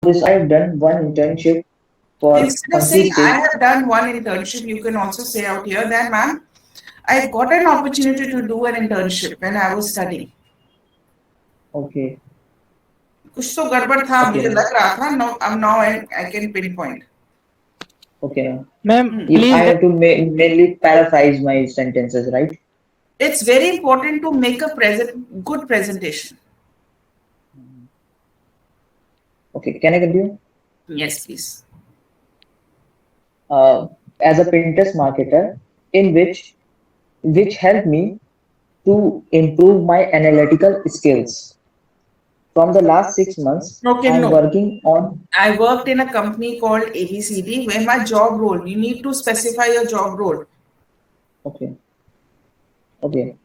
Before this, I have done one internship Instead of for saying I Funky have State. done one internship, you can also say out here that, ma'am, I got an opportunity to do an internship when I was studying. Okay, कुछ तो गड़बड़ था, मुझे okay, लग ma'am. रहा था. Now I can pinpoint. Okay, ma'am. Ma'am, If I please. have to mainly paraphrase my sentences, right? It's very important to make a good presentation. Okay, can I continue? Yes, please. Uh, as a Pinterest marketer, in which helped me to improve my analytical skills. From the last 6 months, Okay, I'm no. working on. I worked in a company called ABCD where my job role, you need to specify your job role. Okay, okay.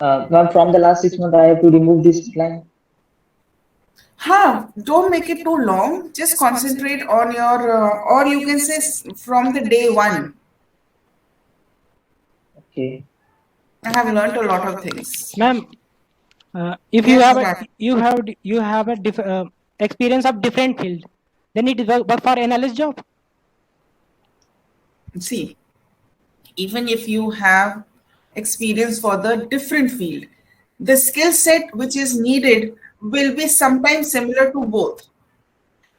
Ma'am, from the last 6 months, I have to remove this line. Don't make it too long. Just concentrate on your, or you can say from the day one. Okay, I have learned a lot of things. Ma'am, if you Yes, have a ma'am. experience of different field, then it is work for analyst job. See, even if you have experience for the different field, the skill set which is needed will be sometimes similar to both.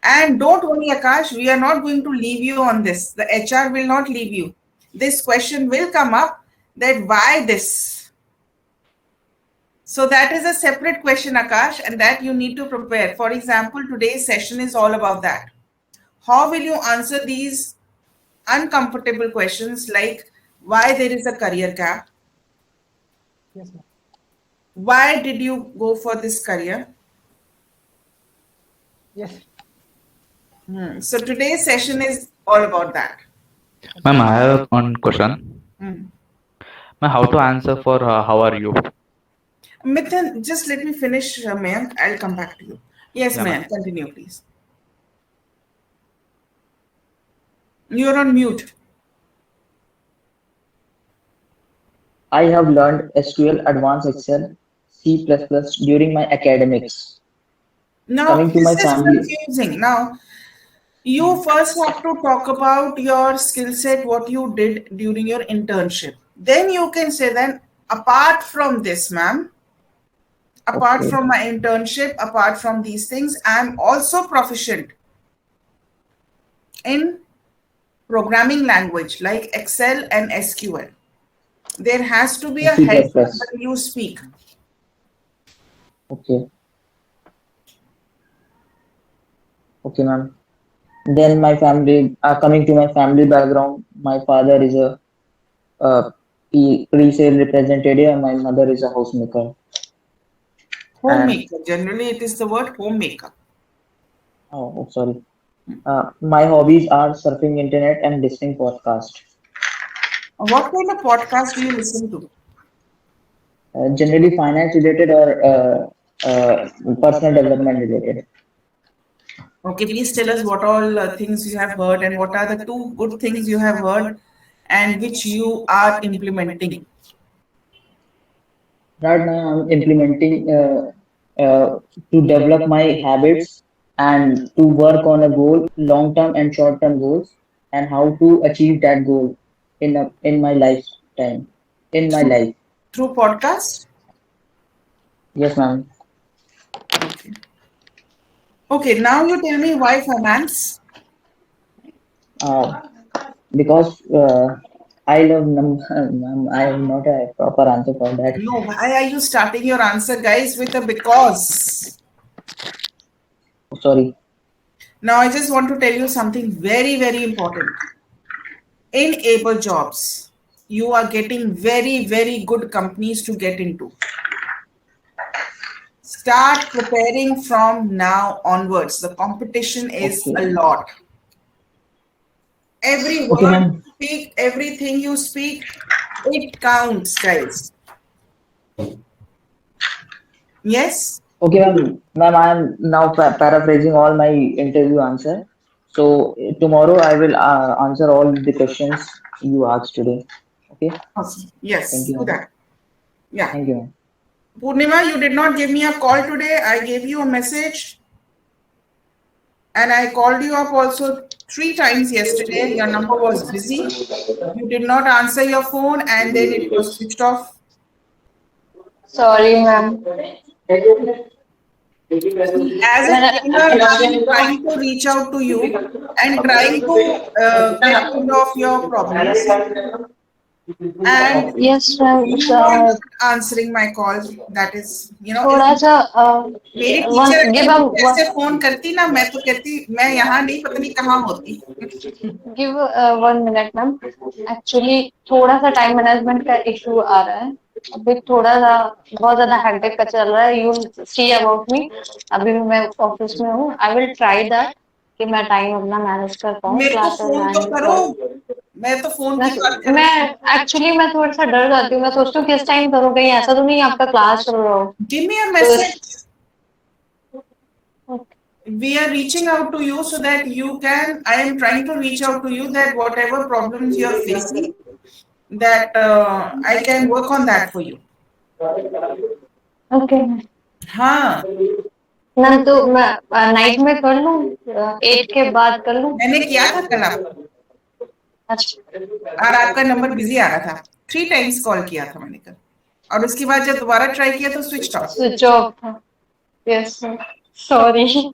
And don't worry, Akash, we are not going to leave you on this. The HR will not leave you. This question will come up that why this? So that is a separate question, Akash, and that you need to prepare. For example, today's session is all about that. How will you answer these uncomfortable questions like why there is a career gap? Yes, ma'am. Why did you go for this career? Yes. So today's session is all about that. Ma'am, I have one question. Hmm. Ma'am, how to answer for how are you? Mithun, just let me finish, Mayank. I'll come back to you. Yes, Yeah, ma'am. Mayank, continue, please. You're on mute. I have learned SQL, Advanced Excel, C++ during my academics. Now, Coming to this my is family, confusing. Now, you first have to talk about your skill set, what you did during your internship. Then you can say, then, apart from this, ma'am, apart okay, from my internship, apart from these things, I'm also proficient in programming language like Excel and SQL. There has to be a C++. heads up when you speak. Okay, okay, ma'am. Then my family, coming to my family background, my father is a pre-sale representative and my mother is a housemaker. And Homemaker. Generally, it is the word homemaker. sorry. My hobbies are surfing internet and listening podcast. What kind of podcast do you listen to? Generally finance related or personal development related. Okay, please tell us what all things you have heard and what are the two good things you have heard and which you are implementing. Right now, I'm implementing to develop my habits and to work on a goal, long term and short term goals, and how to achieve that goal in my lifetime, in my Through life. through podcast? Yes, ma'am. Okay. Okay, now you tell me why finance? Uh, because I love ma'am, I have not a proper answer for that. No, why are you starting your answer, guys, with a because? Sorry. Now, I just want to tell you something very, very important. In able jobs, you are getting very, very good companies to get into. Start preparing from now onwards. The competition is a Okay. lot. Every Okay, word ma'am. you speak, everything you speak, it counts, guys. Yes? Okay, ma'am. Ma'am, I am now paraphrasing all my interview answer. So tomorrow I will answer all the questions you asked today. Okay. Awesome. Thank Yes, you, do ma'am. that. Yeah. Thank you, ma'am. Purnima, you did not give me a call today. I gave you a message. And I called you up also 3 times yesterday. Your number was busy. You did not answer your phone and then it was switched off. Sorry, ma'am. As a trainer, I am trying to reach out to you and trying to get rid of your problems. And Yes, ma'am. you are not answering my calls. That is, थोड़ा सा मेरी one teacher give a जैसे phone करती ना, मैं तो कहती मैं यहाँ नहीं, पता नहीं कहाँ होती. give 1 minute, ma'am. Actually थोड़ा सा टाइम मैनेजमेंट का इशू आ रहा है. अभी थोड़ा सा बहुत ज्यादा हेक्टिक का चल रहा है. You see about me. अभी भी मैं ऑफिस में हूँ. आई विल ट्राई दैट कि मैं टाइम अपना मैनेज कर पाऊँ मेरे को क्लासेस फोन तो करो. मैं तो फोन की बात कर रही मैं एक्चुअली मैं थोड़ा सा डर जाती हूँ. मैं सोचती हूँ किस टाइम करोगे. ऐसा तो नहीं आपका क्लास चल रहा हो. Give me a message. We are reaching out to you so that you can. I am trying to reach out to you that whatever problems you are facing, that I can work on that for you. Okay हाँ, ma'am. तो मैं night में कर लूँ. 8 के बाद कर लूँ. मैंने किया था कल आपको अच्छा और आपका नंबर बिजी आ रहा था. 3 टाइम्स कॉल किया था मैंने कल और उसके बाद जब दोबारा ट्राई किया तो स्विच ऑफ. स्विच ऑफ था. Yes sorry.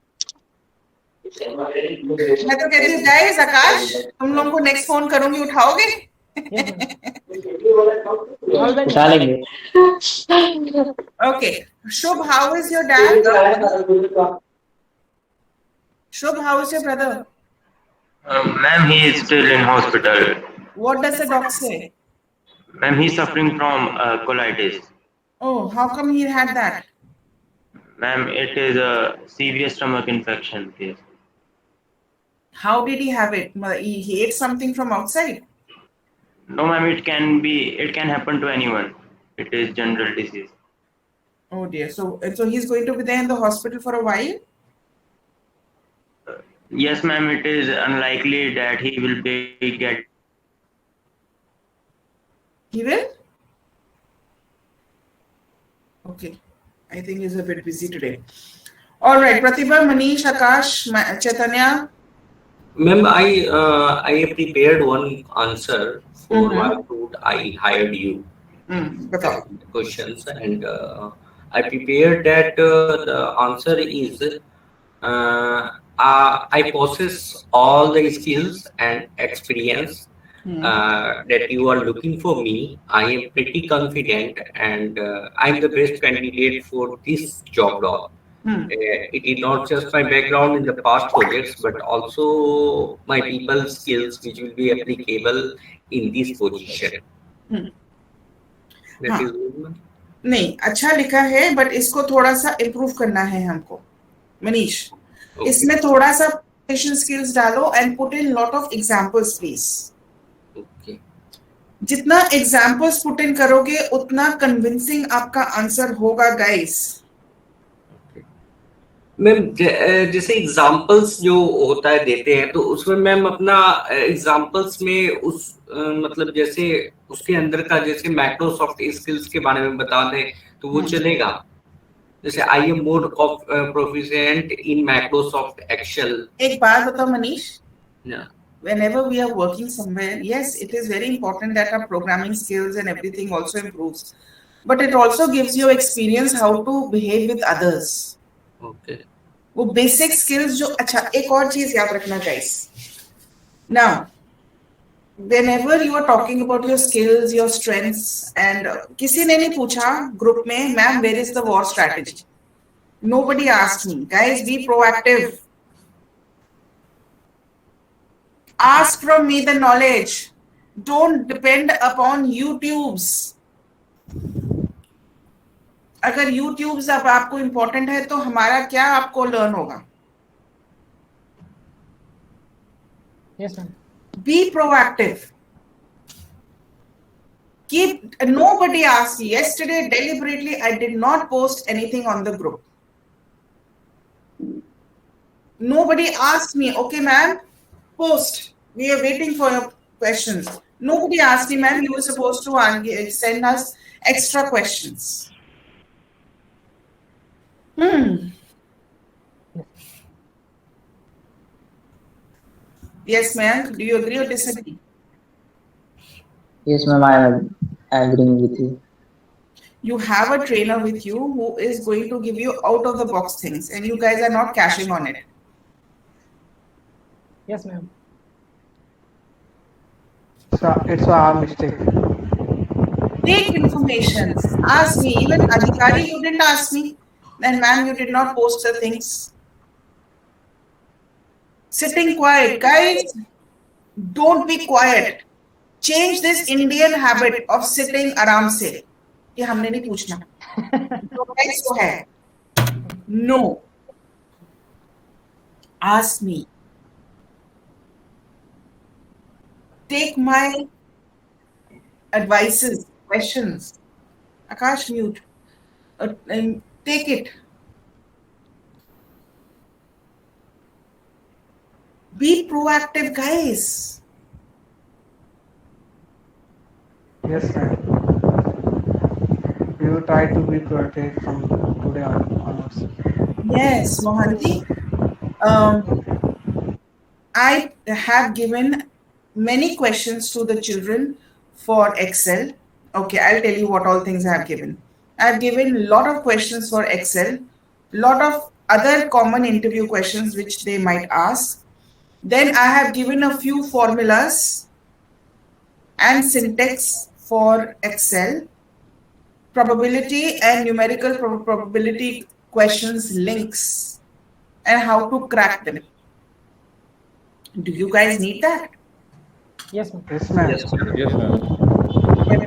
मैं तो कहती हूँ गाइस, आकाश तुम लोगों को नेक्स्ट फोन करूंगी, उठाओगे? उठा लेंगे. Okay. Shubh, how is your dad? Shubh, how is your brother? Ma'am, he is still in hospital. What does the doctor say? Ma'am, he's suffering from colitis. Oh, how come he had that? Ma'am, it is a severe stomach infection case. How did he have it? He ate something from outside? No, ma'am, it can happen to anyone. It is general disease. Oh dear. So he's going to be there in the hospital for a while? Yes, ma'am, it is unlikely that he will get. He will? Okay. I think he's a bit busy today. All right. Pratibha, Manish, Akash, Chaitanya. Ma'am, I prepared one answer for what I hired you. Batao. Questions, and I prepared that the answer is I possess all the skills and experience that you are looking for me. I am pretty confident, and I'm the best candidate for this job role. It is not just my background in the past projects, but also my people skills, which will be applicable in this position. That is good. नहीं, अच्छा लिखा है, but इसको थोड़ा सा improve करना है हमको. मनीष, इसमें थोड़ा सा presentation skills डालो and put in lot of examples, please. Okay. जितना examples put in करोगे उतना convincing आपका आंसर होगा, guys. मैम जैसे एग्जांपल्स जो होता है देते हैं, तो उसमें मैम अपना एग्जांपल्स में उस मतलब जैसे उसके अंदर का जैसे माइक्रोसॉफ्ट स्किल्स के बारे में बता दें तो वो चलेगा. जैसे I am more proficient in Microsoft Excel. एक बात बताओ Manish. Whenever we are working somewhere, yes, it is very important that our programming skills and everything also improves, but it also gives you experience how to behave with others. Okay. वो basic skills जो. अच्छा, एक और चीज याद रखना guys. Now whenever you are talking about your skills, your strengths, and किसी ने नहीं पूछा ग्रुप में, ma'am where is the war strategy? Nobody asked me. Guys, be proactive. Ask from me the knowledge. Don't depend upon YouTubes. अगर YouTube अब आपको important है तो हमारा क्या आपको लर्न होगा? Yes, ma'am. Be proactive. Nobody asked me. Yesterday, deliberately, I did not post anything on the group. Nobody asked me, okay, ma'am, post. We are waiting for your questions. Nobody asked me, ma'am, you were supposed to send us extra questions. Yes, Mayank, do you agree or disagree? Yes, ma'am, I am agreeing with you. You have a trainer with you who is going to give you out of the box things, and you guys are not cashing on it. Yes, ma'am. So it's our mistake. Take information. Ask me. Even Adhikari, you didn't ask me. And ma'am, you did not post the things. Sitting quiet. Guys, don't be quiet. Change this Indian habit of sitting आराम से. ये हमने नहीं पूछना. तो guys वो है. No. Ask me. Take my advices, questions. Akash, mute. And take it. Be proactive, guys. Yes, ma'am. We will try to be proactive from today onwards. Yes, Mohanty. I have given many questions to the children for Excel. Okay, I'll tell you what all things I have given. I've given a lot of questions for Excel, lot of other common interview questions which they might ask. Then I have given a few formulas and syntax for Excel, probability and numerical probability questions links, and how to crack them. Do you guys need that? Yes, ma'am. Yes, ma'am. Yes, ma'am.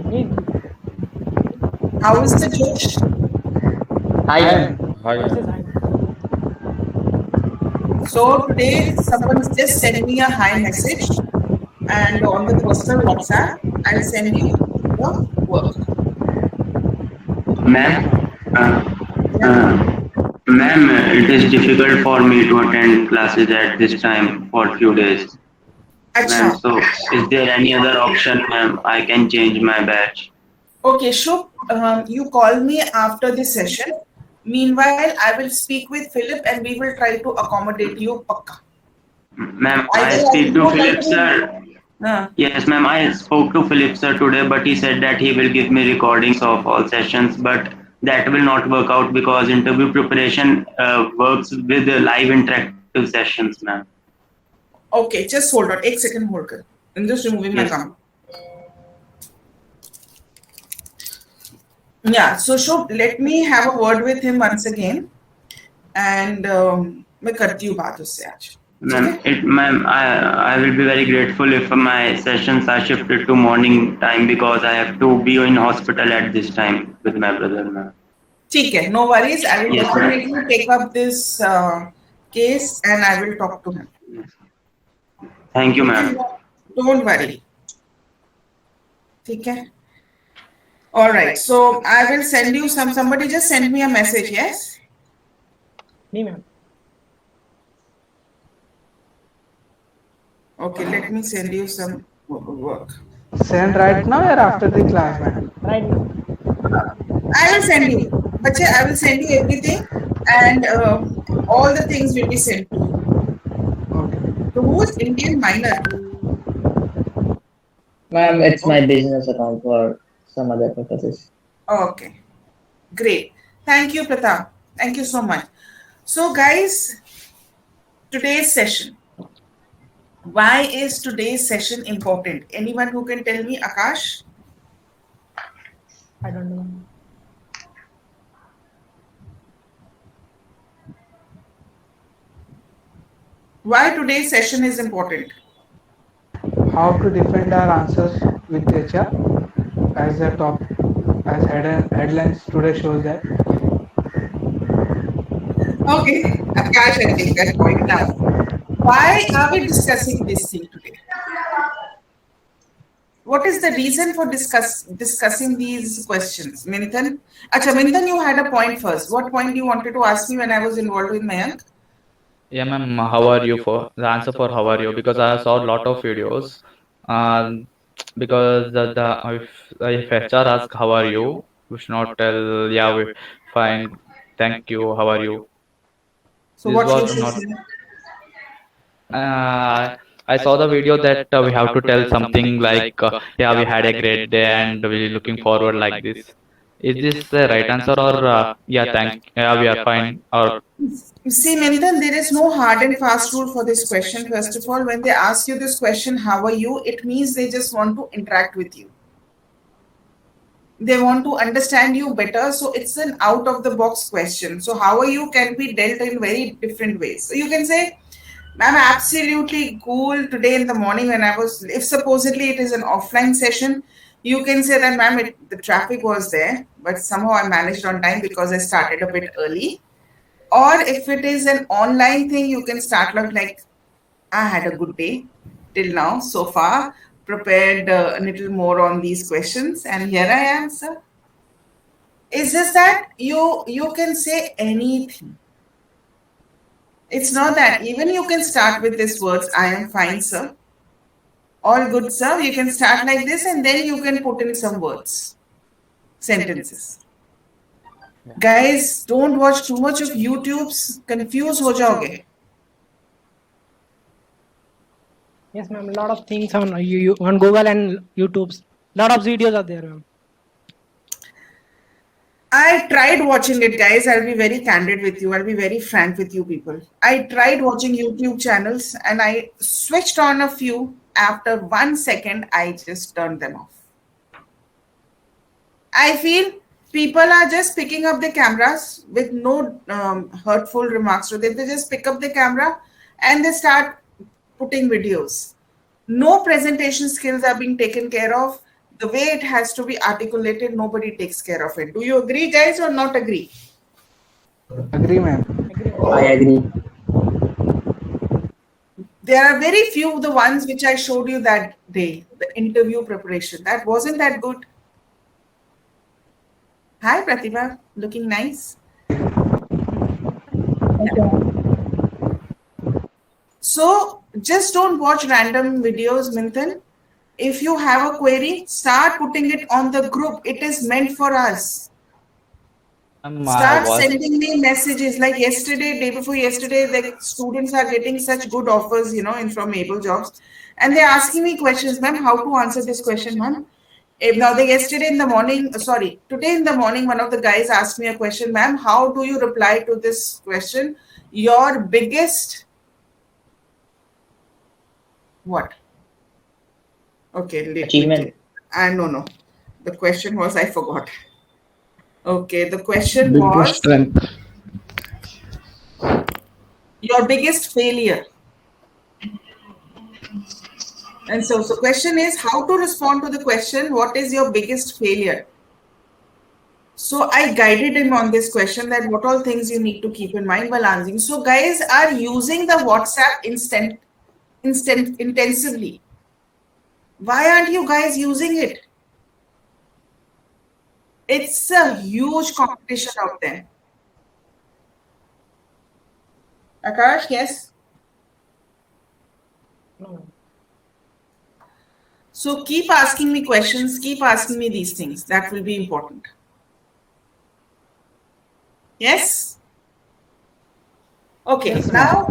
Need. How is the Josh? Hi, ma'am. Hi, Yes, ma'am. yes, So today someone just sent me a hi message, and on the personal WhatsApp, I'll send you the work. Ma'am, ma'am, it is difficult for me to attend classes at this time for few days. Ma'am, Acha. so is there any other option, ma'am? I can change my batch. Okay, Shubh, you call me after the session. Meanwhile, I will speak with Philip and we will try to accommodate you. Pakka. Ma'am, I I will speak to go Philip back sir. Uh, Yes, ma'am, I spoke to Philip sir today, but he said that he will give me recordings of all sessions, but that will not work out because interview preparation works with the live interactive sessions, ma'am. okay, just hold on. 1 second hold कर. I'm just removing my Yes. camera. Yeah, so Shubh, let me have a word with him once again. And मैं करती हूँ बात उससे आज. Ma'am, I will be very grateful if my sessions are shifted to morning time because I have to be in hospital at this time with my brother, ma'am. ठीक है, no worries. I will Yes, ma'am. definitely take up this case and I will talk to him. Thank you, ma'am. Don't worry. ठीक है. All right. So I will send you somebody just send me a message, yes? me, ma'am. Okay, let me send you some work. Send right now or after the class, ma'am? Right now. I will send you. Bache, I will send you everything and all the things will be sent to you. Okay. So who's Indian minor? Ma'am, it's my business account for some other purposes. Okay, great. Thank you, Pratap. Thank you so much. So, guys, today's session. Why is today's session important? Anyone who can tell me, Akash? I don't know. Why today's session is important? How to defend our answers with HR as the top as headlines today shows that. Okay, Akash, I think that point now. Why are we discussing this thing today? What is the reason for discussing these questions? Minthan? Acha, Minthan, you had a point first. What point you wanted to ask me when I was involved with Mayank? Yeah, ma'am. How are you for the answer for how are you? Because I saw a lot of videos. Because if HR asks how are you, we should not tell yeah we fine. thank you. How are you? So This what you was should not. say? I saw the video that we have to tell something like, yeah, we had a great day and we're looking forward like this. Is this the right answer or yeah, thank, yeah, we are fine or See, Minthan, there is no hard and fast rule for this question. First of all, when they ask you this question, how are you? It means they just want to interact with you. They want to understand you better. So it's an out of the box question. So, how are you can be dealt in very different ways. So, you can say, Ma'am, absolutely cool. Today in the morning, when I was, if supposedly it is an offline session, you can say that, ma'am, the traffic was there, but somehow I managed on time because I started a bit early. Or if it is an online thing, you can start like, I had a good day till now, so far, prepared a little more on these questions, and here I am, sir. It's just that you can say anything. It's not that. Even you can start with these words, I am fine, sir. All good, sir. You can start like this and then you can put in some words, sentences. Guys, don't watch too much of YouTube's. Confused ho jaoge. Yes, ma'am. A lot of things on on Google and YouTube's. Lot of videos are there, ma'am. I tried watching it, guys. I'll be very candid with you. I'll be very frank with you people. I tried watching YouTube channels and I switched on a few. After 1 second, I just turned them off. I feel people are just picking up the cameras with no hurtful remarks to them. They just pick up the camera and they start putting videos. No presentation skills are being taken care of. The way it has to be articulated, nobody takes care of it. Do you agree, guys, or not agree? Agree, ma'am. I agree. There are very few the ones which I showed you that day, the interview preparation. That wasn't that good. Hi, Pratibha. Looking nice. So just don't watch random videos, Minthan. If you have a query, start putting it on the group. It is meant for us. Start sending me messages like yesterday, day before yesterday, the students are getting such good offers, from Able Jobs. And they're asking me questions, ma'am, how to answer this question, ma'am. Now, today in the morning, one of the guys asked me a question, ma'am, how do you reply to this question? Your biggest, what? Okay, Achievement. no. The question was, I forgot. Okay, the question was strength. your biggest failure. And so question is how to respond to the question, what is your biggest failure? So I guided him on this question that what all things you need to keep in mind while answering. So guys are using the WhatsApp intensively. Why aren't you guys using it? It's a huge competition out there. Akash, yes? No. So keep asking me questions, keep asking me these things. That will be important. Yes? Okay, Yes, now,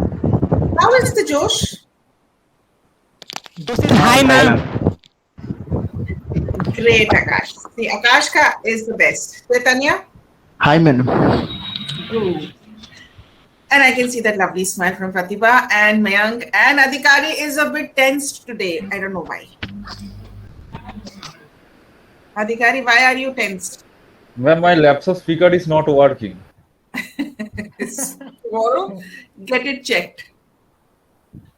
how is the Josh? This is high, ma'am. Great, Akash. See, Akash ka is the best. Chaitanya? Hi, madam. Ooh. And I can see that lovely smile from Pratibha and Mayank. And Adhikari is a bit tensed today. I don't know why. Adhikari, why are you tensed? When my laptop speaker is not working. Tomorrow, get it checked.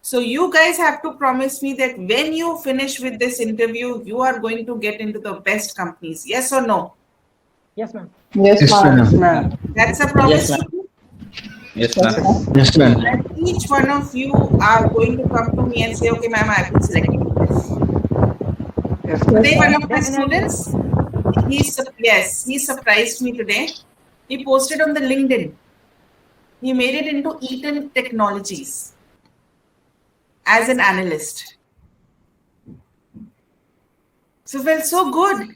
So you guys have to promise me that when you finish with this interview, you are going to get into the best companies. Yes or no? Yes, ma'am. Yes, ma'am. That's a promise. Yes, to you? Yes, ma'am. Yes, ma'am. And each one of you are going to come to me and say, okay, ma'am, I've been selected for this. Yes, Today, one of my students, he surprised me today. He posted on the LinkedIn. He made it into Eaton Technologies as an analyst. So felt so good.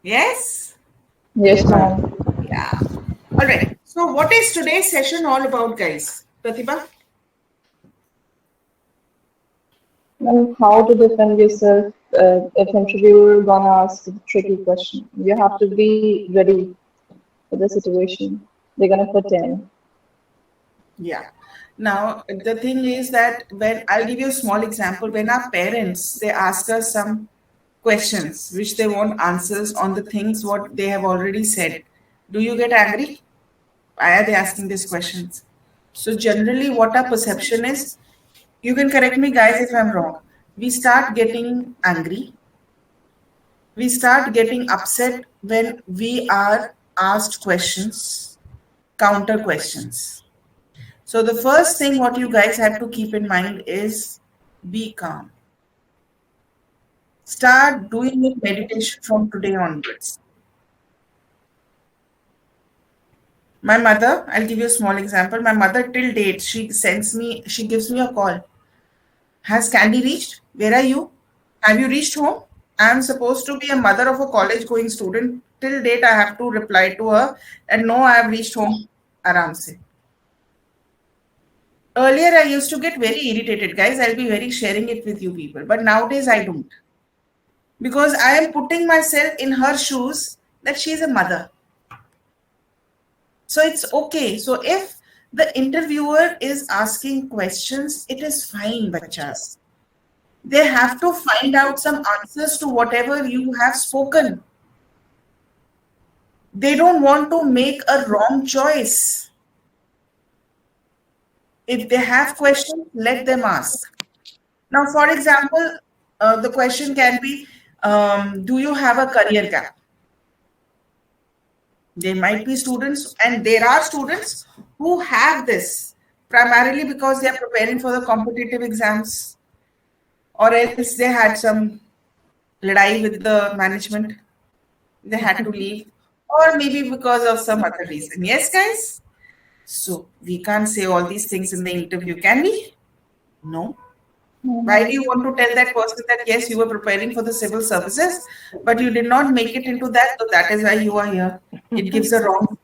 Yes? Yes, ma'am. Yeah. All right. So, what is today's session all about, guys? Pratibha? Ma'am, how to defend yourself if interviewer gonna ask a tricky question. You have to be ready for the situation they're gonna put in. Yeah. Now, the thing is that when I'll give you a small example, when our parents they ask us some questions which they want answers on the things what they have already said, do you get angry? Why are they asking these questions? So, generally, what our perception is, you can correct me, guys, if I'm wrong. We start getting angry. We start getting upset when we are asked questions, counter questions. So the first thing what you guys have to keep in mind is be calm. Start doing your meditation from today onwards. My mother, I'll give you a small example. My mother till date, she gives me a call. Has Candy reached? Where are you? Have you reached home? I'm supposed to be a mother of a college going student. Till date, I have to reply to her and no, I have reached home. Aram se. Earlier, I used to get very irritated, guys. I'll be very sharing it with you people. But nowadays, I don't. Because I am putting myself in her shoes that she's a mother. So it's okay. So if the interviewer is asking questions, it is fine, bachas. They have to find out some answers to whatever you have spoken. They don't want to make a wrong choice. If they have questions, let them ask. Now, for example, the question can be, do you have a career gap? There might be students, and there are students who have this primarily because they are preparing for the competitive exams, or else they had some ladai with the management. They had to leave, or maybe because of some other reason. Yes, guys? So we can't say all these things in the interview, can we? No. Why do you want to tell that person that yes, you were preparing for the civil services, but you did not make it into that, so that is why you are here? It gives a wrong.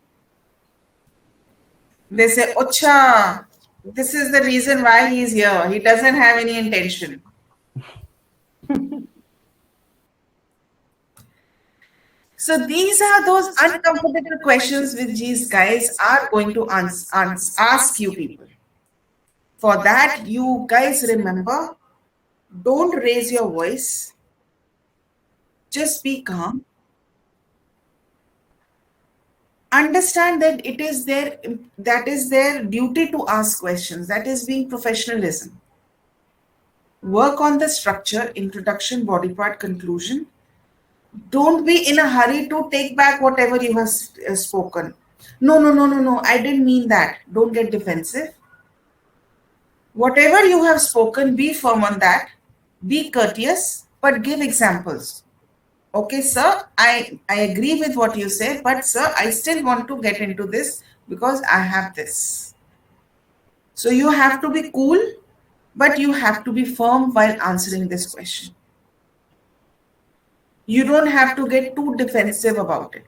They say, Ocha, this is the reason why he is here. He doesn't have any intention. So these are those uncomfortable questions which these guys are going to ask you people. For that, you guys remember, don't raise your voice. Just be calm. Understand that that is their duty to ask questions. That is being professionalism. Work on the structure, introduction, body part, conclusion. Don't be in a hurry to take back whatever you have spoken. No. I didn't mean that. Don't get defensive. Whatever you have spoken, be firm on that. Be courteous, but give examples. Okay, sir, I agree with what you said, but sir, I still want to get into this because I have this. So you have to be cool, but you have to be firm while answering this question. You don't have to get too defensive about it.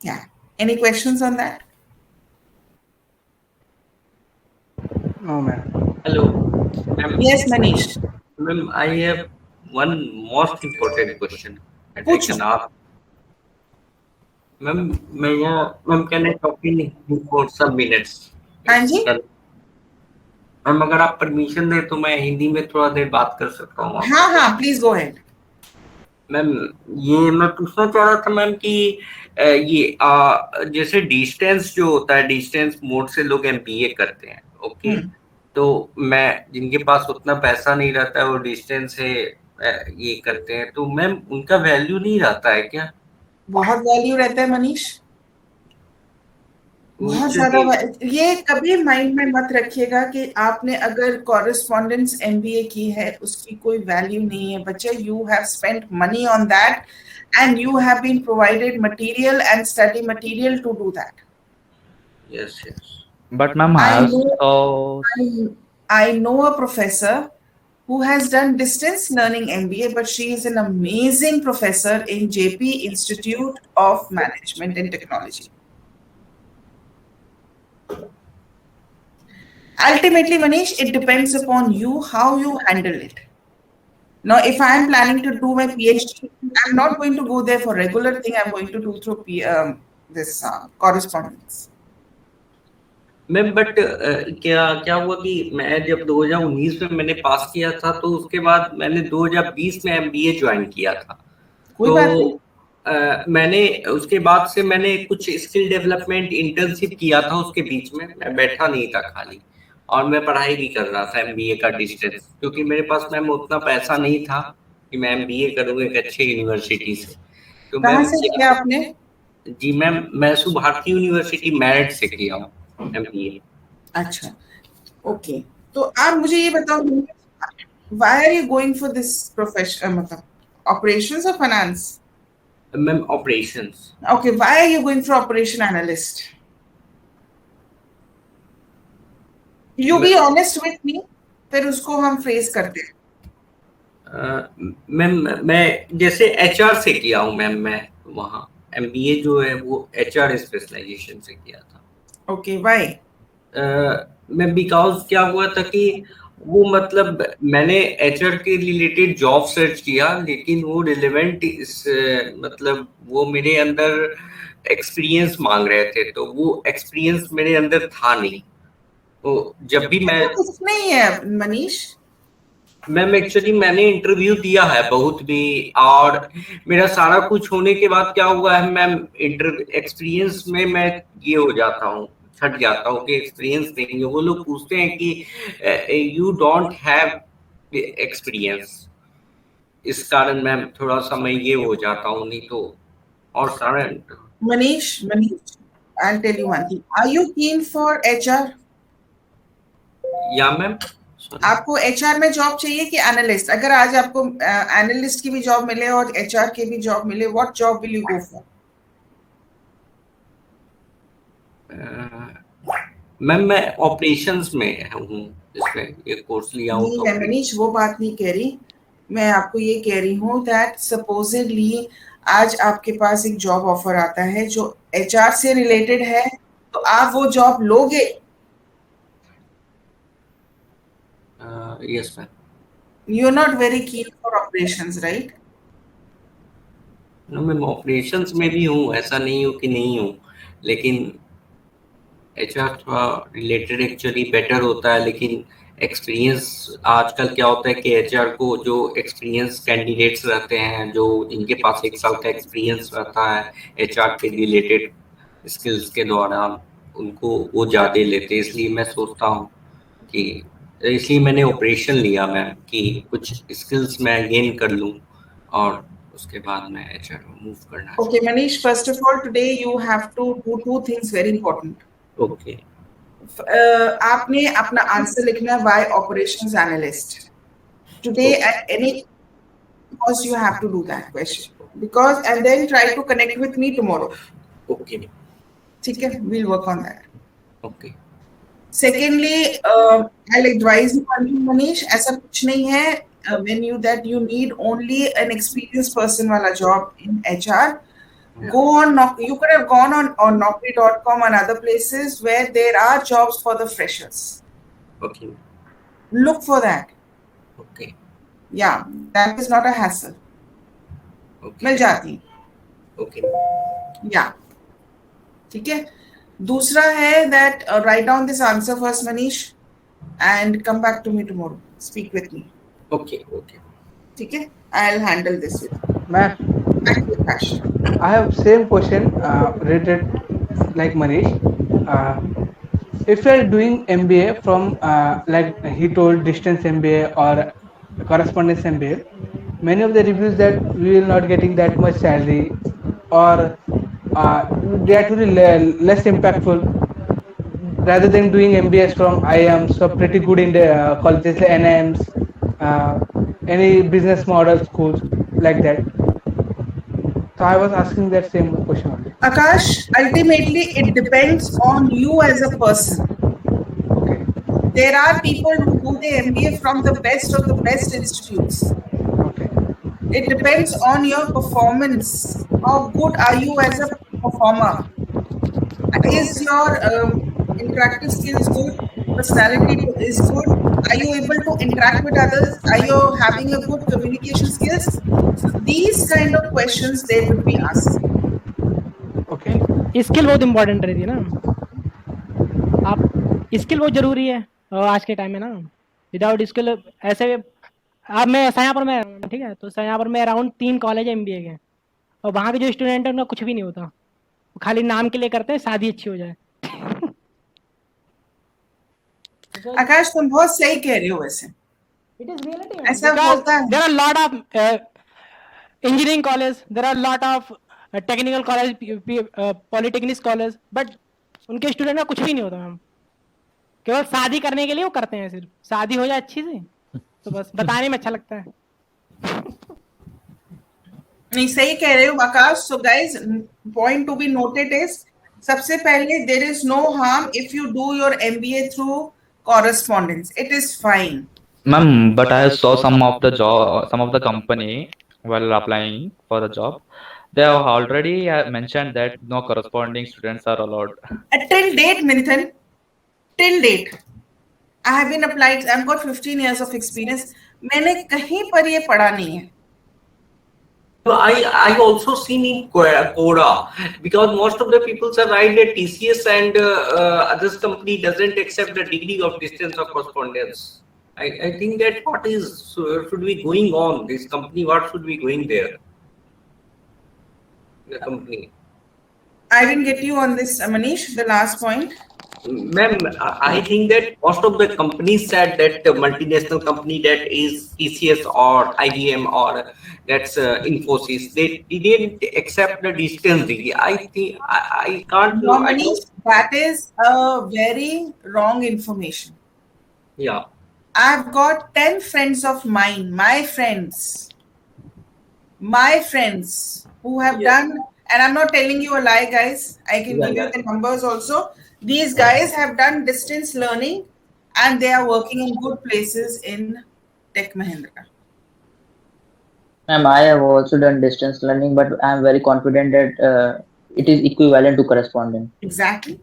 Yeah. Any questions on that? No, ma'am. Hello. Yes, Manish. Ma'am, I have one most important question that I can ask. Ma'am, can I talk in Hindi for some minutes? हाँ जी. Ma'am अगर आप permission दे तो मैं हिंदी में थोड़ा देर बात कर सकता हूँ. हाँ, प्लीज गो अहेड. मैम ये मैं पूछना चाह रहा था मैम कि ये जैसे डिस्टेंस जो होता है, डिस्टेंस मोड से लोग एमबीए करते हैं, ओके. तो मैं जिनके पास उतना पैसा नहीं रहता है वो डिस्टेंस से ये करते हैं, तो मैम उनका वैल्यू नहीं रहता है क्या? बहुत वैल्यू रहता है मनीष, बहुत ज्यादा. ये कभी माइंड में मत रखिएगा कि आपने अगर कॉरेस्पॉन्डेंस एमबीए की है उसकी कोई वैल्यू नहीं है. बच्चे, you have spent money on that and you have been provided material and study material to do that. Yes. But ma'am, I know a professor who has done distance learning MBA, but she is an amazing professor in JP Institute of Management and Technology. Ultimately, Manish, it depends upon you how you handle it. Now, if I am planning to do my PhD, I'm not going to go there for regular thing. I'm going to do through this correspondence. Ma'am but क्या हुआ कि मैं जब 2019 में मैंने पास किया था तो उसके बाद मैंने 2020 में MBA ज्वाइन किया था। कोई बात नहीं। मैंने उसके बाद से मैंने कुछ स्किल डेवलपमेंट इंटर्नशिप किया था उसके बीच में, मैं बैठा नहीं था खाली, और मैं पढ़ाई भी कर रहा था MBA का डिस्टेंस, क्योंकि मेरे पास मैम उतना पैसा नहीं था कि मैं MBA करूँगा एक अच्छे यूनिवर्सिटी से। तो कहाँ से किया आपने? जी मैम, मैं भारतीय यूनिवर्सिटी मेरिट से किया हूँ MBA। अच्छा, ओके। तो आप मुझे ये बताओ, why are you going for this profession, मतलब operations or finance? Ma'am operations। Okay, why are you going for operation analyst? You be honest with me, फिर उसको हम फ्रेज करते हैं। मैम मैं जैसे HR से किया हूँ मैम, मैं वहाँ MBA जो है वो HR स्पेशलाइजेशन से किया था। Okay, why? मैं बिकॉज क्या हुआ था कि वो मतलब मैंने HR के रिलेटेड जॉब सर्च किया, लेकिन वो रिलेवेंट मतलब वो मेरे अंदर एक्सपीरियंस मांग रहे थे, तो वो एक्सपीरियंस मेरे अंदर था नहीं। तो जब भी मैं कुछ नहीं है मनीष, मैम एक्चुअली मैंने इंटरव्यू दिया है बहुत भी, और मेरा सारा कुछ होने के बाद क्या हुआ है मैम, एक्सपीरियंस में मैं ये हो जाता हूँ, छट जाता हूँ कि एक्सपीरियंस नहीं है। वो लोग पूछते हैं कि यू डोंट हैव एक्सपीरियंस, इस कारण मैम थोड़ा सा मैं ये हो जाता हूँ, नहीं तो और सारा। Manish, I'll tell you one thing. Are you keen for HR? या मैम, आपको HR में जॉब चाहिए कि एनालिस्ट? अगर आज आपको एनालिस्ट की भी जॉब मिले और HR की भी जॉब मिले, what job will you go for? Ma'am मैं ऑपरेशंस में हूँ, इसमें ये कोर्स लिया हूँ। नहीं, मैं मनीष वो बात नहीं कह रही, मैं आपको ये कह रही हूँ दैट सपोजिटली आज आपके पास एक जॉब ऑफर आता है जो HR से रिलेटेड है, तो आप वो जॉब लोगे? Yes ma'am. You're not very keen for operations, right? No ma'am, operations में भी हूँ, ऐसा नहीं हूँ कि नहीं हूँ, लेकिन HR थोड़ा रिलेटेड एक्चुअली बेटर होता है। लेकिन एक्सपीरियंस आजकल क्या होता है कि HR को जो एक्सपीरियंस कैंडिडेट्स रहते हैं, जो इनके पास 1 साल का एक्सपीरियंस रहता है HR के रिलेटेड स्किल्स के दौरान, उनको वो ज़्यादा लेते हैं। इसलिए मैं सोचता हूँ कि इसलिए मैंने ऑपरेशन लिया मैम, कि कुछ स्किल्स मैं गेन कर लूँ और उसके बाद मैं HR मूव करना। Okay, Manish, first of all, today you have to do 2 things very important. Okay. आपने अपना आंसर लिखना है, why operations analyst today at any cost you have to do that question, because and then try to connect with me tomorrow. Okay. ठीक है, we'll work on that. Okay. Secondly, I'll advise you one thing, Manish, ऐसा कुछ नहीं है when you that you need only an experienced person वाला job in HR. Go on, you could have gone on Naukri.com and other places where there are jobs for the freshers. Okay. Look for that. Okay. Yeah, that is not a hassle. Okay. मिल जाती। Okay. Yeah. ठीक है। दूसरा है that write down this answer first, Manish, and come back to me tomorrow. Speak with me. Okay. Okay. ठीक है? I'll handle this with you. Ma'am, Thank you, Kash. I have same question related like Manish. If you are doing MBA from like he told distance MBA or correspondence MBA, many of the reviews that we will not getting that much salary, or they are truly less impactful rather than doing MBAs from IIMs, so pretty good in the colleges like NIMs, any business model schools like that. So I was asking that same question only. Akash, ultimately it depends on you as a person. Okay. There are people who do the MBA from the best of the best institutes. Okay. It depends on your performance. How good are you as a performer? Is your interactive skills good? Personality is good? Are you able to interact with others? Are you having a good communication skills? So these kind of questions they will be asked. Okay. Skill बहुत important रहती है ना, आप skill बहुत जरूरी है आज के टाइम में ना. विदाउट स्किल ऐसे अब मैं सयापुर में, ठीक है, तो सयापुर में अराउंड 3 कॉलेज है MBA के, और वहाँ के जो स्टूडेंट है उनका कुछ भी नहीं होता, वो खाली नाम के लिए करते हैं शादी अच्छी हो जाए. आकाश तुम बहुत सही कह रहे हो वैसे. It is reality. ऐसा Because होता है. there are a lot of engineering college, there are a lot of technical college, polytechnic college, but उनके स्टूडेंट का कुछ भी नहीं होता मैम. केवल शादी करने के लिए वो करते हैं, सिर्फ शादी हो जाए अच्छी से, तो बस बताने में अच्छा लगता है. नहीं सही कह रहे हो आकाश. So guys, point to be noted is सबसे पहले there is no harm if you do your MBA through correspondence. It is fine. Ma'am, but I saw some of the company while applying for the job, they have already mentioned that no corresponding students are allowed. Till date, Minthan, till date, I have been applied. I've got 15 years of experience. मैंने कहीं पर ये पढ़ा नहीं है. So I also seen in Coda, because most of the people are right that TCS and others company doesn't accept the degree of distance of correspondence. I think that what is should be going on this company, what should be going there, the company. I didn't get you on this, Manish, the last point. Ma'am, I think that most of the companies said that the multinational company that is TCS or IBM or that's Infosys, they didn't accept the distance degree. I think I can't No, Manish, that is a very wrong information. Yeah. I've got 10 friends of mine, my friends who have done, and I'm not telling you a lie, guys. I can give you the numbers also. These guys have done distance learning and they are working in good places in Tech Mahindra. Ma'am, I have also done distance learning, but I'm very confident that it is equivalent to correspondence. Exactly.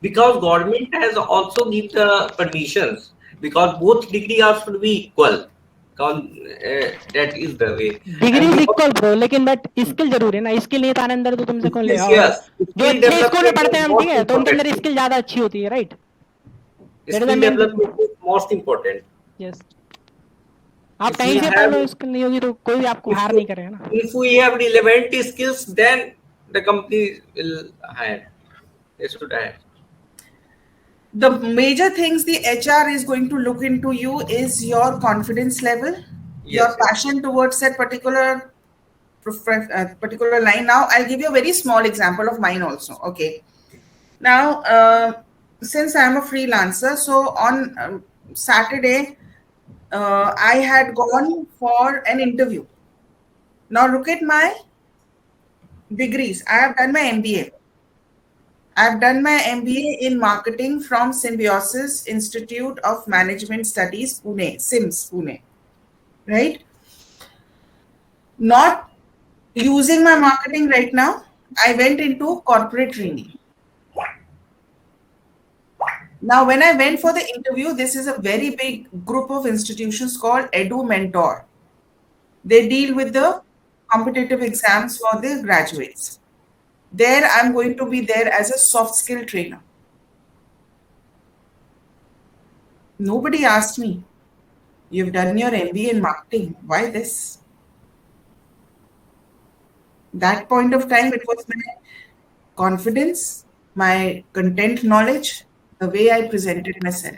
Because government has also give the permissions, because both degree are should be equal. That is the way. Degree is equal bro, लेकिन but skill जरूरी है ना. Skill नहीं था अंदर तो तुमसे कौन ले आओ. जो अच्छे स्कूल में पढ़ते हैं हम, ठीक है, तो उनके अंदर स्किल ज्यादा अच्छी होती है, right. Skill development is most important. Yes, आप कहीं से पढ़ लो, स्किल नहीं होगी तो कोई भी आपको हायर नहीं करेगा ना. If we have relevant skills, then the company will hire. They should hire. The major things the HR is going to look into you is your confidence level, your passion towards that particular line. Now, I'll give you a very small example of mine also. Okay. Now, since I'm a freelancer, so on Saturday, I had gone for an interview. Now, look at my degrees. I have done my MBA. I've done my MBA in marketing from Symbiosis Institute of Management Studies, Pune, SIMS, Pune, right? Not using my marketing right now, I went into corporate training. Now, when I went for the interview, this is a very big group of institutions called Edu Mentor. They deal with the competitive exams for the graduates. There, I'm going to be there as a soft skill trainer. Nobody asked me, you've done your MBA in marketing, why this? That point of time, it was my confidence, my content knowledge, the way I presented myself.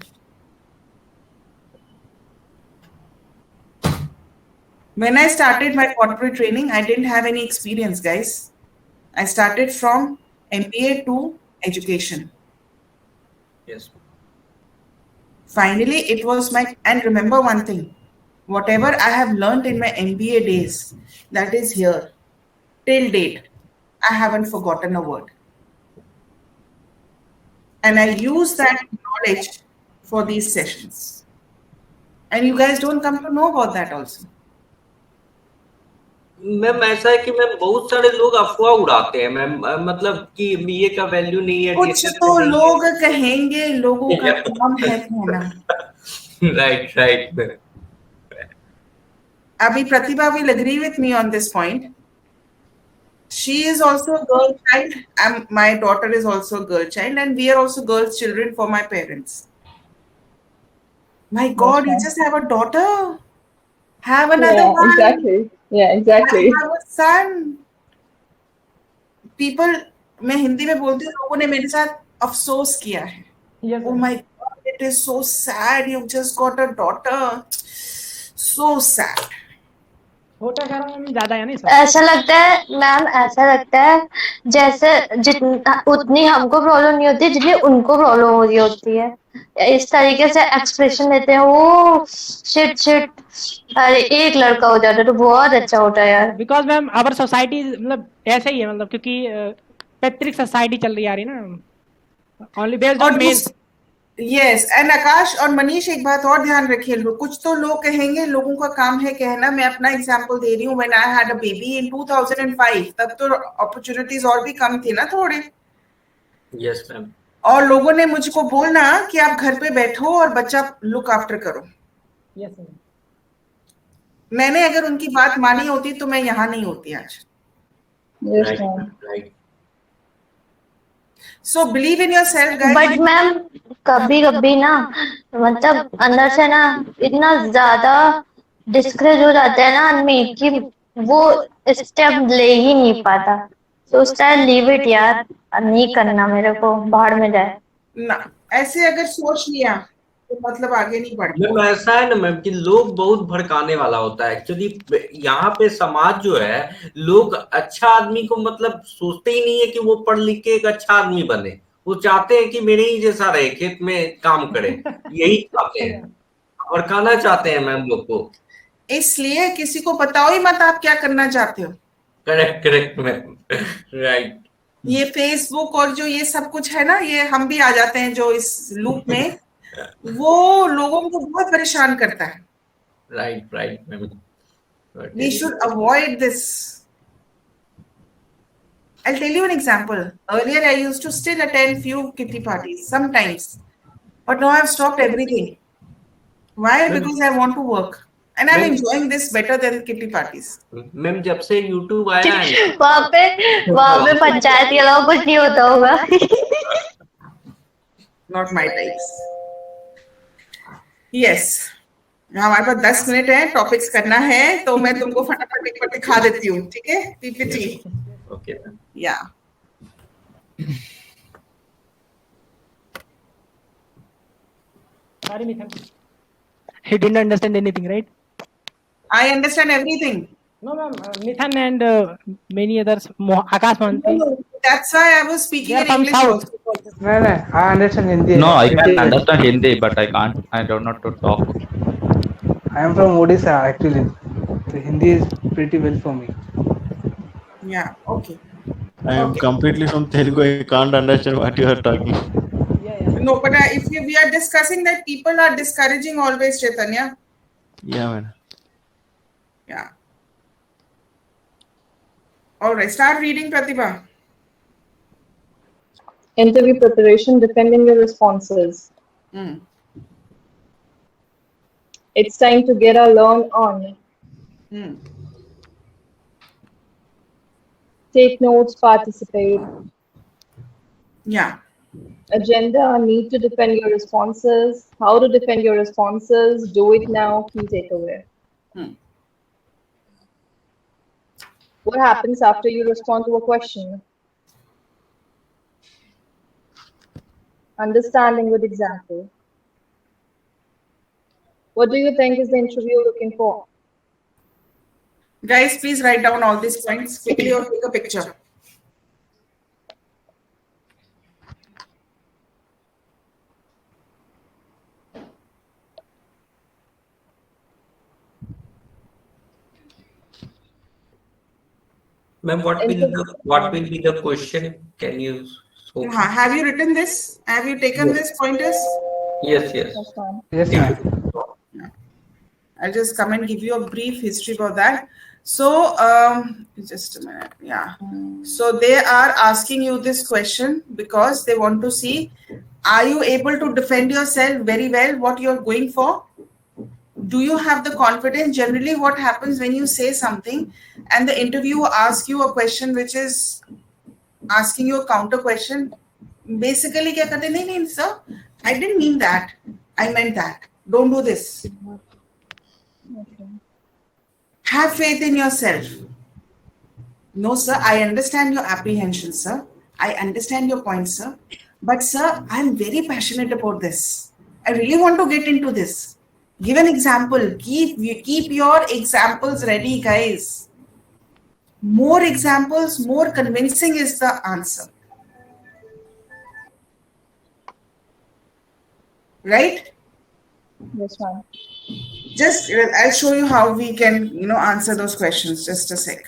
When I started my corporate training, I didn't have any experience, guys. I started from MBA to education. Yes. Finally, it was and remember one thing, whatever I have learned in my MBA days, that is here, till date, I haven't forgotten a word. And I use that knowledge for these sessions. And you guys don't come to know about that also. Ma'am ऐसा है कि ma'am बहुत सारे लोग अफवाह उड़ाते हैं ma'am, मतलब कि एमबीए का वैल्यू नहीं है। कुछ तो लोग कहेंगे, लोगों का काम है कहना। Right right. Abhi Pratibha will agree with me on this point. She is also a girl child, and my daughter is also a girl child, and we are also girls' children for my parents. My God, you just have a daughter. Have another Yeah, one. exactly. Yeah, exactly. Have a son. People, मैं हिंदी में बोलती हूँ, लोगों ने मेरे साथ अफसोस किया है। Yes, Oh my God, it is so sad. You've just got a daughter. So sad. छोटा कह रहा हूँ ज्यादा है नहीं सर। ऐसा लगता है मैम, ऐसा लगता है जैसे जितना उतनी हमको प्रॉब्लम नहीं होती जितनी उनको प्रॉब्लम हो रही होती है। इस तरीके से एक्सप्रेशन देते हैं, वो शिट शिट, अरे एक लड़का हो जाता तो बहुत अच्छा होता यार। बिकॉज मैम अवर सोसाइटी मतलब ऐसे ही है, मतलब क्योंकि पैतृक सोसाइटी चल रही आ रही ना, only based on mail. Yes, and Akash और मनीष एक बात और ध्यान रखिए, कुछ तो लोग कहेंगे, लोगों का काम है कहना। मैं अपना एग्जांपल दे रही हूँ, when I had a baby in 2005, तब तो अपॉर्चुनिटीज और भी कम थी ना थोड़े। Yes ma'am. और लोगों ने मुझको बोलना कि आप घर पे बैठो और बच्चा लुक आफ्टर करो। Yes ma'am. मैंने अगर उनकी बात मानी होती तो मैं यहाँ नहीं होती आज। Yes, ma'am. Right. So believe in yourself, guys. But ma'am कभी कभी ना मतलब अंदर से ना इतना ज्यादा डिस्करेज हो जाता है ना आदमी कि वो स्टेप ले ही नहीं पाता, सोचता है लीव इट यार, नहीं करना मेरे को, भाड़ में जाए ना, ऐसे अगर सोच लिया तो मतलब आगे नहीं बढ़ता। मैम ऐसा है ना मैम कि लोग बहुत भड़काने वाला होता है एक्चुअली। यहाँ पे समाज जो है, लोग अच्छा आदमी को मतलब सोचते ही नहीं है कि वो पढ़ लिख के एक अच्छा आदमी बने। वो चाहते हैं कि मेरे ही जैसा रहे, खेत में काम करे, यही चाहते हैं, भड़काना चाहते हैं मैम लोग को। इसलिए किसी को बताओ ही मत आप क्या करना चाहते हो। Correct correct ma'am, right. ये फेसबुक और जो ये सब कुछ है ना, ये हम भी आ जाते हैं जो इस लूप में, वो लोगों को बहुत परेशान करता है। Right right ma'am. We should avoid this. I'll tell you an example. Earlier, I used to still attend few kitty parties sometimes, but now I've stopped everything. Why? Because I want to work, and I'm enjoying this better than kitty parties. Ma'am जब से YouTube आया है वहाँ पे पंचायत के अलावा कुछ नहीं होता होगा। Not my types. Yes. हमारे पास 10 मिनट है, टॉपिक्स करना है, तो मैं तुमको फटाफट एक बार दिखा देती हूँ, ठीक है? PPT. Okay ma'am. Yeah. Sorry, Mithan. He didn't understand anything, right? I understand everything. No, ma'am. Mithan and many others, Akash Mohanty. That's why I was speaking They are in from English South. also. No, no, I understand Hindi. No, I can understand Hindi, but I can't. I don't know to talk. I am from Odisha actually. So Hindi is pretty well for me. Yeah. Okay. I am completely from Telugu. I can't understand what you are talking. No, but if we are discussing that people are discouraging always, Chaitanya. Yeah, man. Yeah. All right. Start reading, Pratibha. Interview preparation, defending your responses. It's time to get our learn on. Take notes, participate. Yeah. Agenda, need to defend your responses. How to defend your responses. Do it now, key takeaway. What happens after you respond to a question? Understanding with example. What do you think is the interviewer looking for? Guys, please write down all these points quickly or take a picture. Ma'am, what will be the question? Can you show? Have you written this? Have you taken this pointers? Yes, yes. That's fine. Yes, ma'am. I'll just come and give you a brief history about that. So, just a minute. Yeah. So they are asking you this question because they want to see, are you able to defend yourself very well, what you're going for? Do you have the confidence? Generally, what happens when you say something and the interviewer asks you a question which is asking you a counter question? Basically, kya karte? No, sir, I didn't mean that. I meant that. Don't do this. Okay. Have faith in yourself. No, sir, I understand your apprehension, sir. I understand your point, sir. But, sir, I'm very passionate about this. I really want to get into this. Give an example. Keep your examples ready, guys. More examples, more convincing is the answer. Right? Yes, ma'am. Just, I'll show you how we can, answer those questions. Just a sec.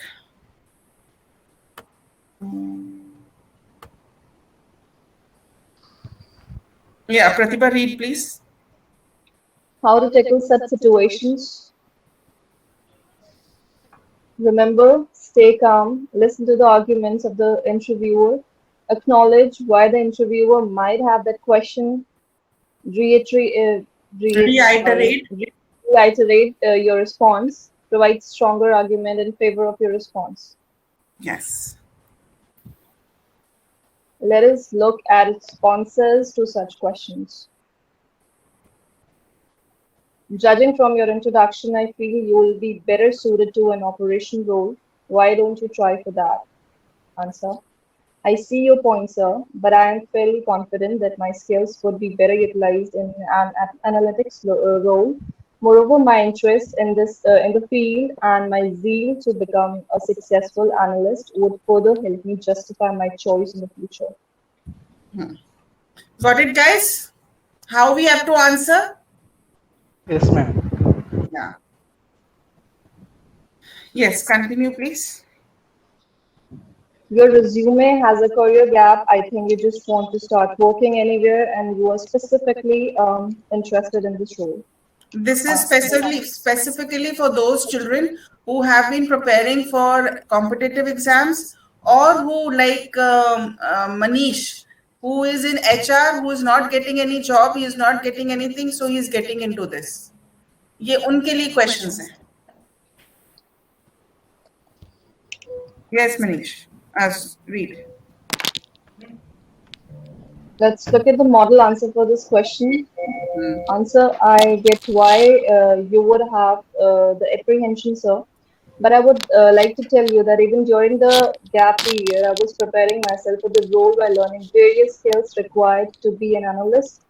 Yeah, Pratibha, read, please. How to tackle such situations? Remember, stay calm, listen to the arguments of the interviewer, acknowledge why the interviewer might have that question, reiterate your response, provide stronger argument in favor of your response. Yes. Let us look at responses to such questions. Judging from your introduction, I feel you will be better suited to an operation role. Why don't you try for that? Answer. I see your point, sir, but I am fairly confident that my skills would be better utilized in an analytics role. Moreover, my interest in the field and my zeal to become a successful analyst would further help me justify my choice in the future. Got it, guys? How we have to answer? Yes, ma'am. Yeah. Yes, continue, please. Your resume has a career gap. I think you just want to start working anywhere and you are specifically interested in this role. This is specifically for those children who have been preparing for competitive exams or who, like Manish, who is in HR, who is not getting any job, he is not getting anything, so he is getting into this. ये उनके लिए questions हैं. Yes, Manish. Read. Let's look at the model answer for this question. Answer, I get why you would have the apprehension, sir. But I would like to tell you that even during the gap period, I was preparing myself for the role by learning various skills required to be an analyst.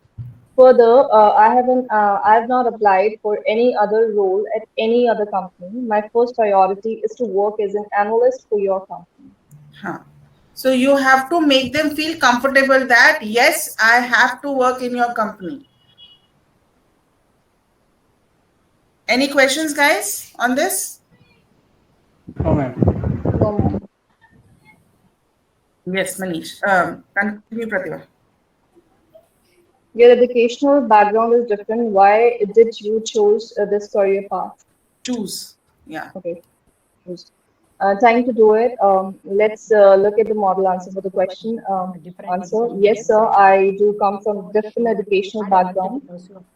Further, I have not applied for any other role at any other company. My first priority is to work as an analyst for your company. So you have to make them feel comfortable that, yes, I have to work in your company. Any questions, guys, on this? No, ma'am. Yes, Manish. Continue, Pratibha. Your educational background is different. Why did you choose this career path? Choose. Yeah. Okay. Choose. Time to do it. Let's look at the model answer for the question. Answer, yes, sir, I do come from different educational background.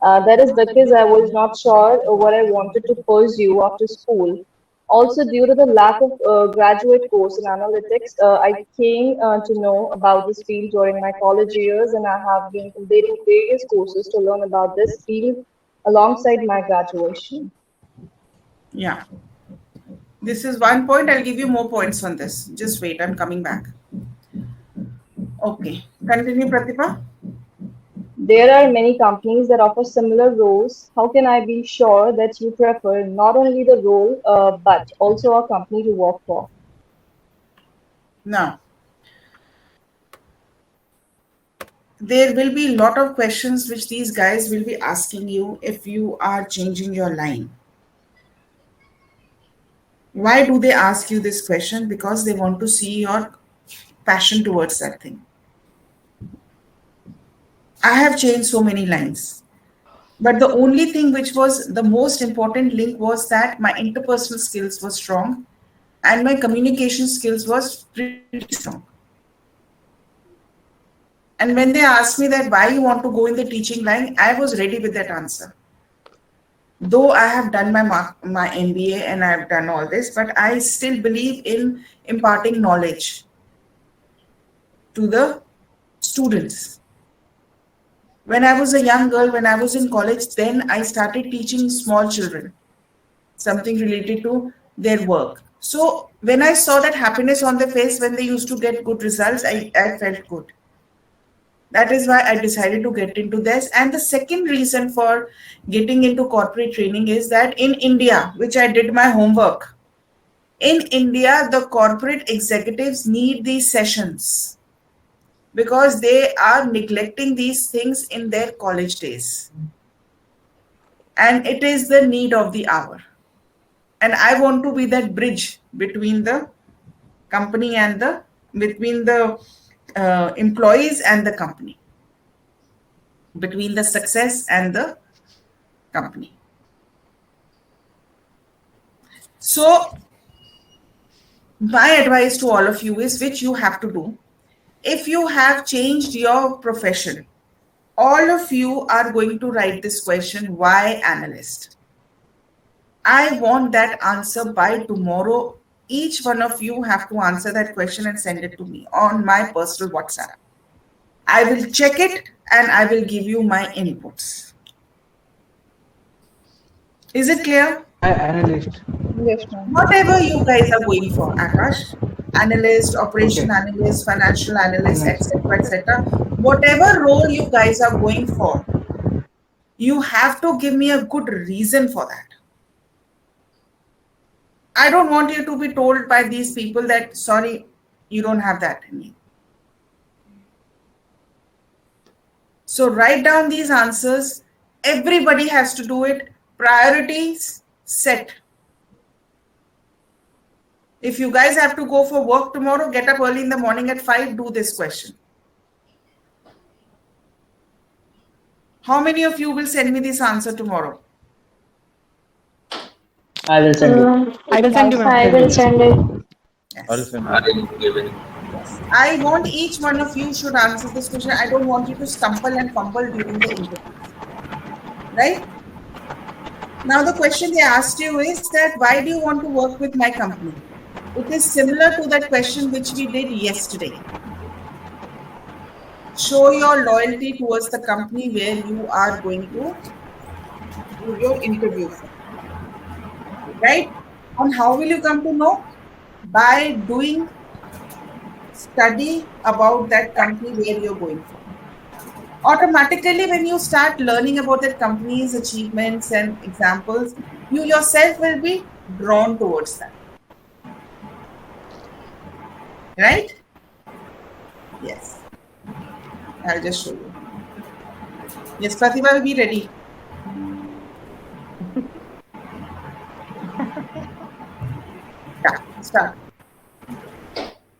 That is because I was not sure what I wanted to pursue after school. Also, due to the lack of graduate course in analytics, I came to know about this field during my college years, and I have been completing various courses to learn about this field alongside my graduation. Yeah. This is one point. I'll give you more points on this. Just wait. I'm coming back. Okay. Continue, Pratibha. There are many companies that offer similar roles. How can I be sure that you prefer not only the role, but also a company to work for? Now, there will be a lot of questions which these guys will be asking you if you are changing your line. Why do they ask you this question? Because they want to see your passion towards that thing. I have changed so many lines. But the only thing which was the most important link was that my interpersonal skills were strong and my communication skills was pretty strong. And when they asked me that why you want to go in the teaching line, I was ready with that answer. Though I have done my MBA and I have done all this, but I still believe in imparting knowledge to the students. When I was a young girl, when I was in college, then I started teaching small children, something related to their work. So when I saw that happiness on their face when they used to get good results, I felt good. That is why I decided to get into this. And the second reason for getting into corporate training is that in India, which I did my homework, in India, the corporate executives need these sessions because they are neglecting these things in their college days. And it is the need of the hour. And I want to be that bridge between the company and between the employees and the company, between the success and the company. So my advice to all of you is, which you have to do, if you have changed your profession, all of you are going to write this question, why analyst? I want that answer by tomorrow. Each one of you have to answer that question and send it to me on my personal WhatsApp. I will check it and I will give you my inputs. Is it clear? Analyst. Yes, ma'am. Whatever you guys are going for, Akash, analyst, operation analyst, financial analyst, etc., whatever role you guys are going for, you have to give me a good reason for that. I don't want you to be told by these people that, sorry, you don't have that in you. So write down these answers. Everybody has to do it. Priorities set. If you guys have to go for work tomorrow, get up early in the morning at 5, do this question. How many of you will send me this answer tomorrow? I will send it. I will send you, ma'am. I will send it. Yes. I didn't give it. I want each one of you should answer this question. I don't want you to stumble and fumble during the interview. Right? Now the question they asked you is that, why do you want to work with my company? It is similar to that question which we did yesterday. Show your loyalty towards the company where you are going to do your interview for. Right? And how will you come to know? By doing study about that company where you're going for. Automatically, when you start learning about that company's achievements and examples, you yourself will be drawn towards that. Right? Yes. I'll just show you. Yes, Pratibha, be ready. Yeah, start.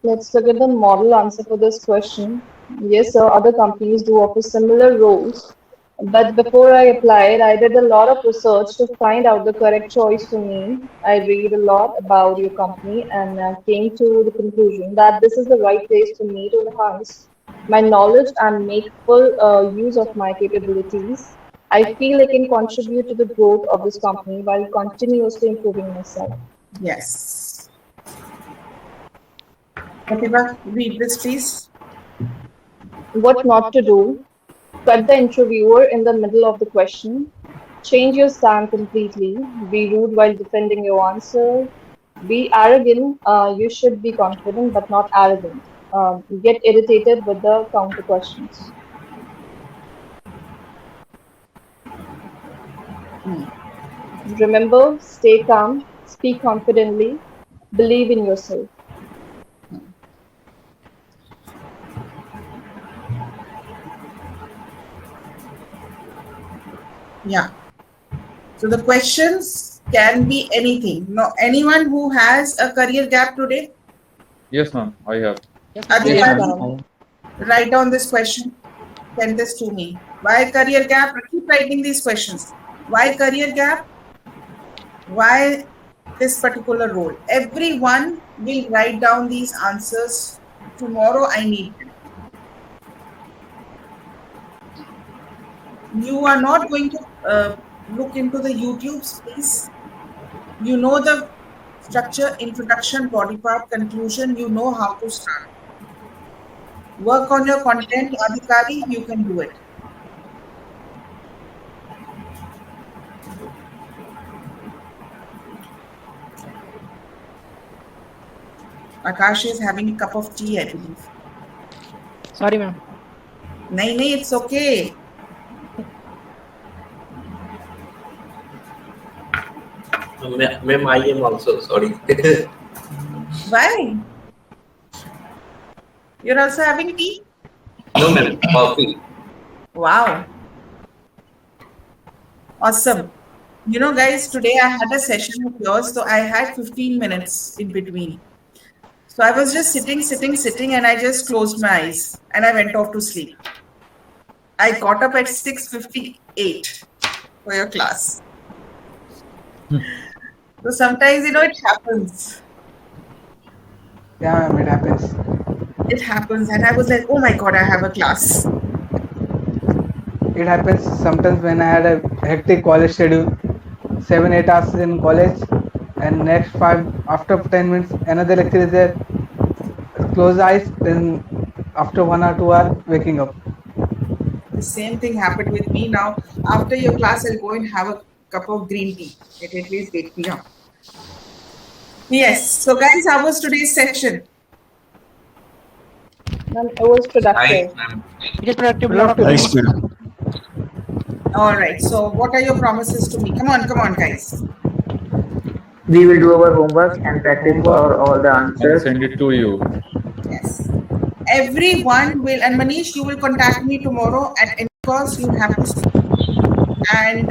Let's look at the model answer for this question. Yes, sir, other companies do offer similar roles. But before I applied, I did a lot of research to find out the correct choice for me. I read a lot about your company and came to the conclusion that this is the right place for me to enhance my knowledge and make full use of my capabilities. I feel I can contribute to the growth of this company while continuously improving myself. Yes. Pratibha, read this, please. What not to do. Cut the interviewer in the middle of the question. Change your stand completely. Be rude while defending your answer. Be arrogant. You should be confident but not arrogant. Get irritated with the counter questions. Remember, stay calm, speak confidently, believe in yourself. Yeah. So the questions can be anything. No, anyone who has a career gap today? Yes, ma'am. I have. Adivani, write down this question. send this to me. Why career gap? Keep writing these questions. Why career gap? Why this particular role? Everyone will write down these answers. Tomorrow I need them. You are not going to look into the YouTubes, please. You know the structure, introduction, body part, conclusion. You know how to start. Work on your content, Adhikari, you can do it. Akash is having a cup of tea, I believe. Sorry, ma'am. Nahi, it's okay. Ma'am, I am also sorry. Why? You're also having tea? No, ma'am, coffee. Wow. Awesome. You know, guys, today I had a session of yours, so I had 15 minutes in between. So I was just sitting, and I just closed my eyes and I went off to sleep. I got up at 6:58 for your class. So sometimes, it happens. Yeah, ma'am, it happens. It happens, and I was like, oh my God, I have a class. It happens sometimes when I had a hectic college schedule, 7-8 hours in college, and next 5 after 10 minutes another lecture is there. Close eyes, then after 1 or 2 hours waking up. The same thing happened with me now. After your class, I'll go and have a cup of green tea. It at least wake me up. Yes. So, guys, how was today's session? Ma'am, it was productive. Ma'am. It is productive. Lot of Nice, madam. All right. So, what are your promises to me? Come on, guys. We will do our homework and practice for all the I'll answers. send it to you. Yes. Everyone will, and Manish, you will contact me tomorrow at any cost. You have to speak. And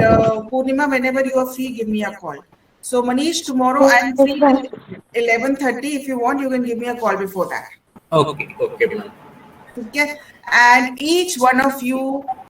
Purnima, whenever you are free, give me a call. So, Manish, tomorrow I'm free till 11:30. If you want, you can give me a call before that. Okay, ma'am. Okay? And each one of you